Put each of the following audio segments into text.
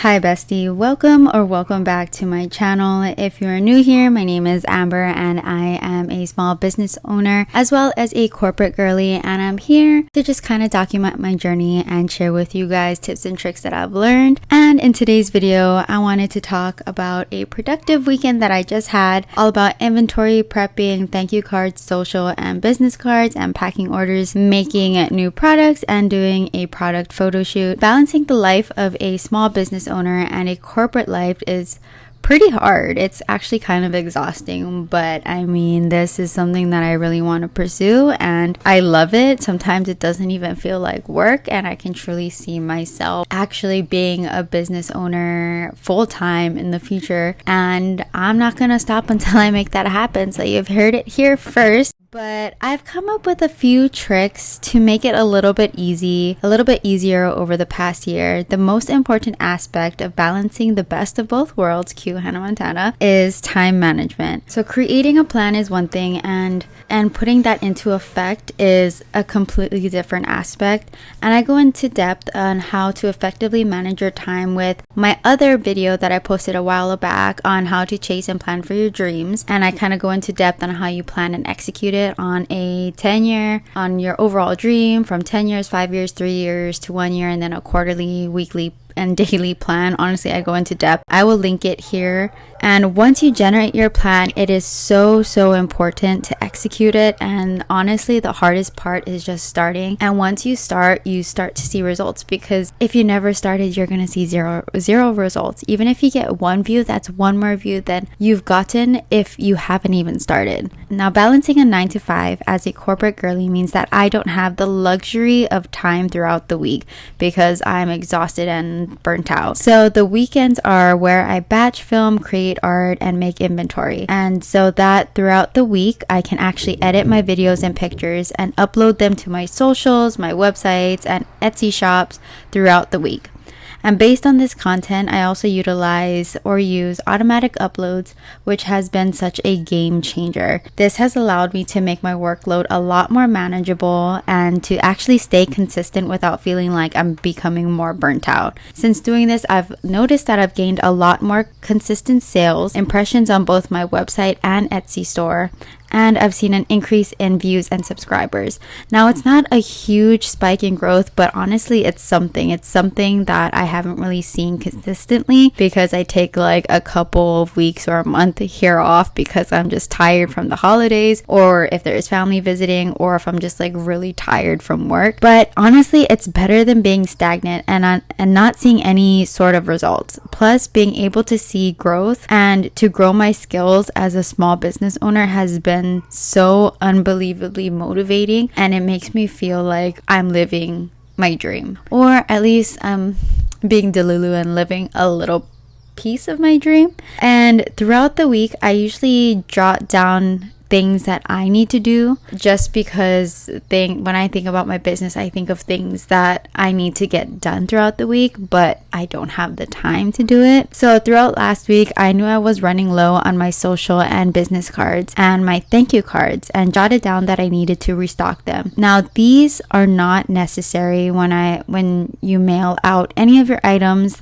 Hi bestie, welcome back to my channel. If you're new here, my name is Amber and I am a small business owner as well as a corporate girly, and I'm here to just kind of document my journey and share with you guys tips and tricks that I've learned. And in today's video, I wanted to talk about a productive weekend that I just had, all about inventory, prepping, thank you cards, social and business cards, and packing orders, making new products, and doing a product photo shoot. Balancing the life of a small business owner and a corporate life is pretty hard. It's actually kind of exhausting, but I mean, this is something that I really want to pursue and I love it. Sometimes it doesn't even feel like work, and I can truly see myself actually being a business owner full time in the future, and I'm not gonna stop until I make that happen. So you've heard it here first. But I've come up with a few tricks to make it a little bit easier over the past year. The most important aspect of balancing the best of both worlds, cue Hannah Montana, is time management. So creating a plan is one thing, and putting that into effect is a completely different aspect. And I go into depth on how to effectively manage your time with my other video that I posted a while back on how to chase and plan for your dreams. And I kind of go into depth on how you plan and execute it on a 10-year, on your overall dream from 10 years, 5 years, 3 years to 1 year, and then a quarterly, weekly, and daily plan. Honestly, I go into depth. I will link it here. And once you generate your plan, it is so important to execute it. And honestly, the hardest part is just starting. And once you start to see results, because if you never started, you're gonna see zero results. Even if you get one view, that's one more view than you've gotten if you haven't even started. Now, balancing a 9 to 5 as a corporate girly means that I don't have the luxury of time throughout the week because I'm exhausted and burnt out. So the weekends are where I batch film, create art, and make inventory. And so that throughout the week, I can actually edit my videos and pictures and upload them to my socials, my websites, and Etsy shops throughout the week. And based on this content, I also utilize or use automatic uploads, which has been such a game changer. This has allowed me to make my workload a lot more manageable and to actually stay consistent without feeling like I'm becoming more burnt out. Since doing this, I've noticed that I've gained a lot more consistent sales, impressions on both my website and Etsy store, and I've seen an increase in views and subscribers. Now, it's not a huge spike in growth, but honestly, it's something. It's something that I haven't really seen consistently because I take like a couple of weeks or a month here off because I'm just tired from the holidays, or if there's family visiting, or if I'm just like really tired from work. But honestly, it's better than being stagnant and not seeing any sort of results. Plus, being able to see growth and to grow my skills as a small business owner has been so unbelievably motivating, and it makes me feel like I'm living my dream, or at least I'm being Delulu and living a little piece of my dream. And throughout the week, I usually jot down things that I need to do, just because when I think about my business, I think of things that I need to get done throughout the week, but I don't have the time to do it. So throughout last week, I knew I was running low on my social and business cards and my thank you cards, and jotted down that I needed to restock them. Now, these are not necessary when you mail out any of your items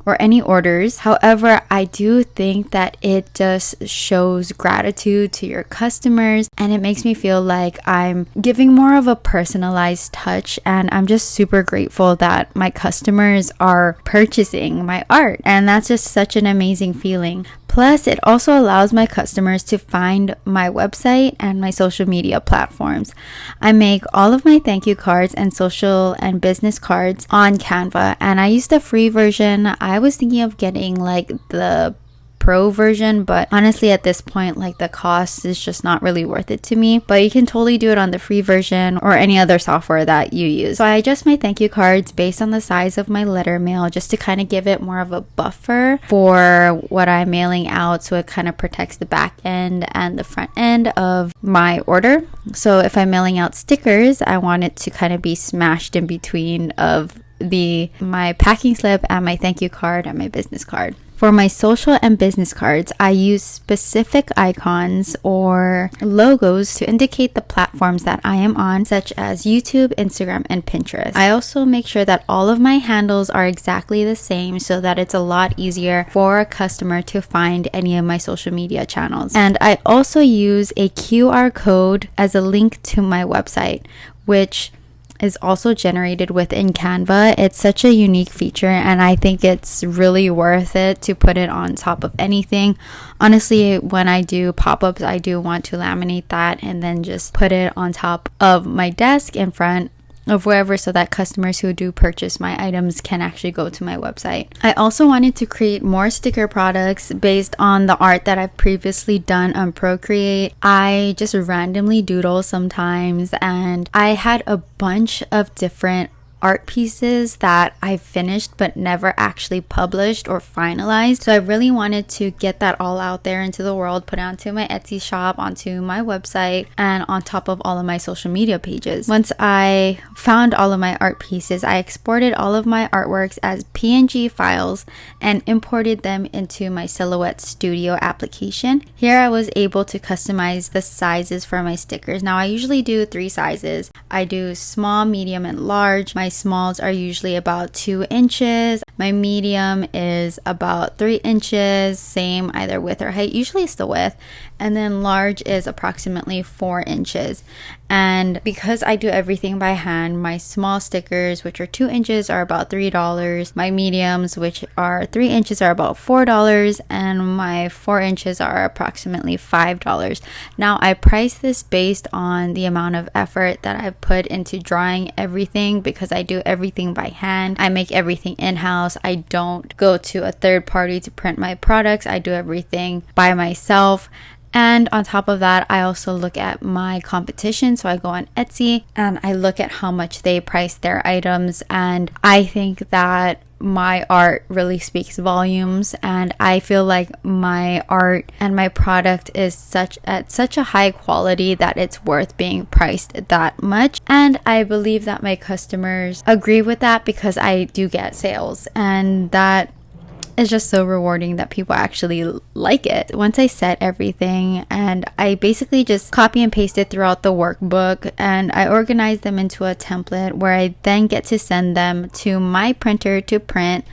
or any orders. However, I do think that it just shows gratitude to your customers, and it makes me feel like I'm giving more of a personalized touch, and I'm just super grateful that my customers are purchasing my art, and that's just such an amazing feeling. Plus, it also allows my customers to find my website and my social media platforms. I make all of my thank you cards and social and business cards on Canva, and I use the free version. I was thinking of getting like the pro version, but honestly at this point, like, the cost is just not really worth it to me. But you can totally do it on the free version or any other software that you use. So I adjust my thank you cards based on the size of my letter mail, just to kind of give it more of a buffer for what I'm mailing out, so it kind of protects the back end and the front end of my order. So if I'm mailing out stickers, I want it to kind of be smashed in between of my packing slip and my thank you card and my business card. For my social and business cards, I use specific icons or logos to indicate the platforms that I am on, such as YouTube, Instagram, and Pinterest. I also make sure that all of my handles are exactly the same so that it's a lot easier for a customer to find any of my social media channels. And I also use a QR code as a link to my website, which is also generated within Canva. It's such a unique feature, and I think it's really worth it to put it on top of anything. Honestly, when I do pop-ups, I do want to laminate that and then just put it on top of my desk in front of wherever, so that customers who do purchase my items can actually go to my website. I also wanted to create more sticker products based on the art that I've previously done on Procreate. I just randomly doodle sometimes, and I had a bunch of different art pieces that I finished but never actually published or finalized. So I really wanted to get that all out there into the world, put it onto my Etsy shop, onto my website, and on top of all of my social media pages. Once I found all of my art pieces, I exported all of my artworks as PNG files and imported them into my Silhouette Studio application. Here I was able to customize the sizes for my stickers. Now I usually do 3 sizes. I do small, medium, and large. My smalls are usually about 2 inches. My medium is about 3 inches, same either width or height, usually it's the width. And then large is approximately 4 inches. And because I do everything by hand, my small stickers, which are 2 inches, are about $3. My mediums, which are 3 inches, are about $4. And my 4 inches are approximately $5. Now, I price this based on the amount of effort that I've put into drawing everything, because I do everything by hand. I make everything in-house. I don't go to a third party to print my products. I do everything by myself. And on top of that, I also look at my competition. So I go on Etsy and I look at how much they price their items. And I think that my art really speaks volumes, and I feel like my art and my product is at such a high quality that it's worth being priced that much. And I believe that my customers agree with that, because I do get sales, and that it's just so rewarding that people actually like it. Once I set everything, and I basically just copy and paste it throughout the workbook, and I organize them into a template where I then get to send them to my printer to print.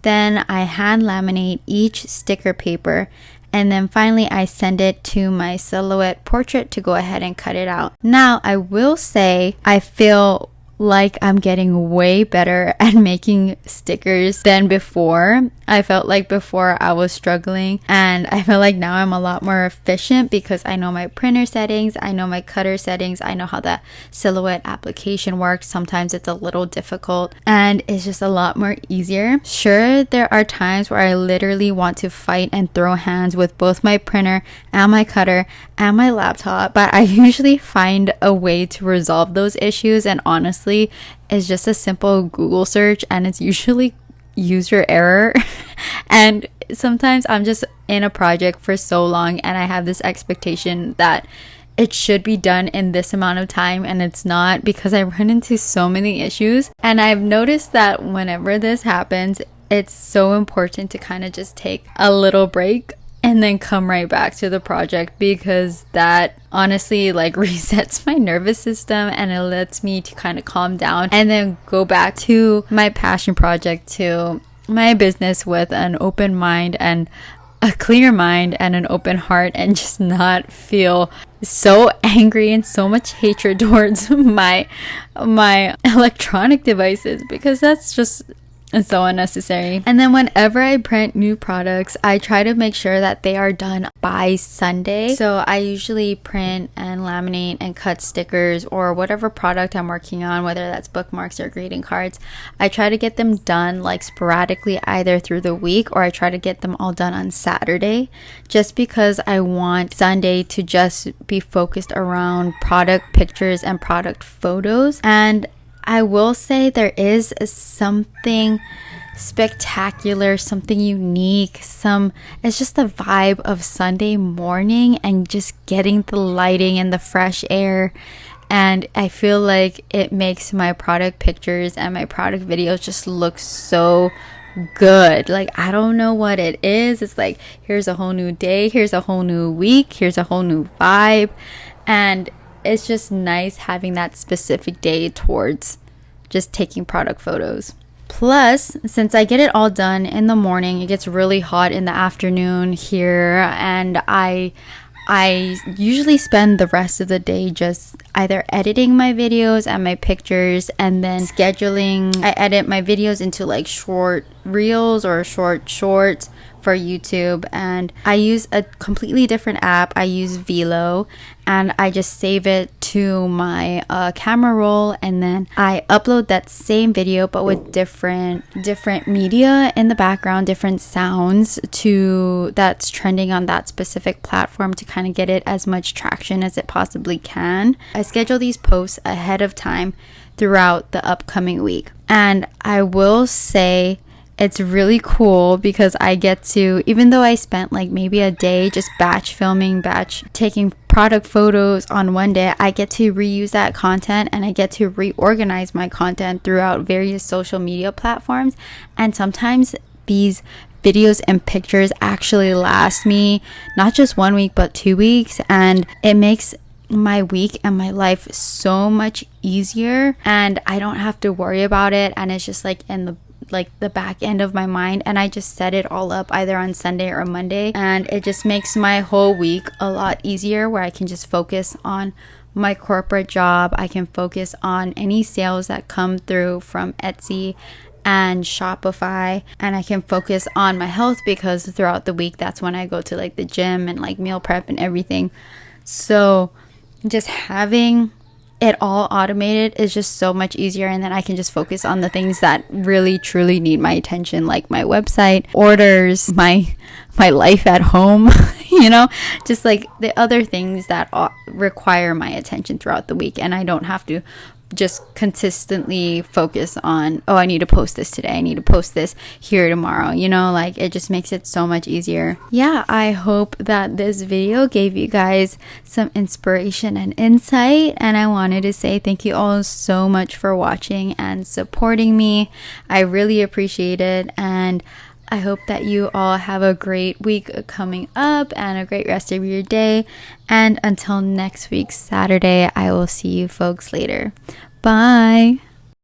Then I hand laminate each sticker paper, and then finally I send it to my Silhouette portrait to go ahead and cut it out. Now, I will say I feel like I'm getting way better at making stickers than before. I felt like before I was struggling, and I feel like now I'm a lot more efficient because I know my printer settings, I know my cutter settings, I know how the Silhouette application works. Sometimes it's a little difficult, and it's just a lot more easier. Sure, there are times where I literally want to fight and throw hands with both my printer and my cutter and my laptop, but I usually find a way to resolve those issues, and honestly, it's just a simple Google search, and it's usually user error. And sometimes I'm just in a project for so long, and I have this expectation that it should be done in this amount of time, and it's not, because I run into so many issues. And I've noticed that whenever this happens, it's so important to kind of just take a little break and then come right back to the project, because that honestly like resets my nervous system, and it lets me to kind of calm down and then go back to my passion project, to my business, with an open mind and a clear mind and an open heart, and just not feel so angry and so much hatred towards my electronic devices, because that's just so unnecessary. And then whenever I print new products, I try to make sure that they are done by Sunday. So I usually print and laminate and cut stickers or whatever product I'm working on, whether that's bookmarks or greeting cards. I try to get them done like sporadically, either through the week, or I try to get them all done on Saturday, just because I want Sunday to just be focused around product pictures and product photos. And I will say there is something spectacular, something unique, it's just the vibe of Sunday morning and just getting the lighting and the fresh air and I feel like it makes my product pictures and my product videos just look so good. Like, I don't know what it is. It's like, here's a whole new day, here's a whole new week, here's a whole new vibe, and it's just nice having that specific day towards just taking product photos. Plus, since I get it all done in the morning, it gets really hot in the afternoon here, and I usually spend the rest of the day just either editing my videos and my pictures, and then scheduling. I edit my videos into like short reels or short shorts for YouTube, and I use a completely different app. I use Velo, and I just save it to my camera roll, and then I upload that same video but with different media in the background, different sounds to that's trending on that specific platform to kind of get it as much traction as it possibly can. I schedule these posts ahead of time throughout the upcoming week, and I will say it's really cool because I get to, even though I spent like maybe a day just batch taking product photos on one day, I get to reuse that content, and I get to reorganize my content throughout various social media platforms. And sometimes these videos and pictures actually last me not just 1 week but 2 weeks, and it makes my week and my life so much easier, and I don't have to worry about it, and it's just like in the back end of my mind, and I just set it all up either on Sunday or Monday, and it just makes my whole week a lot easier, where I can just focus on my corporate job. I can focus on any sales that come through from Etsy and Shopify, and I can focus on my health, because throughout the week that's when I go to like the gym and like meal prep and everything. So just having it all automated is just so much easier, and then I can just focus on the things that really truly need my attention, like my website, orders, my life at home, just like the other things that require my attention throughout the week, and I don't have to just consistently focus on, oh, I need to post this today, I need to post this here tomorrow, like it just makes it so much easier. Yeah, I hope that this video gave you guys some inspiration and insight, and I wanted to say thank you all so much for watching and supporting me. I really appreciate it, and I hope that you all have a great week coming up and a great rest of your day. And until next week, Saturday, I will see you folks later. Bye.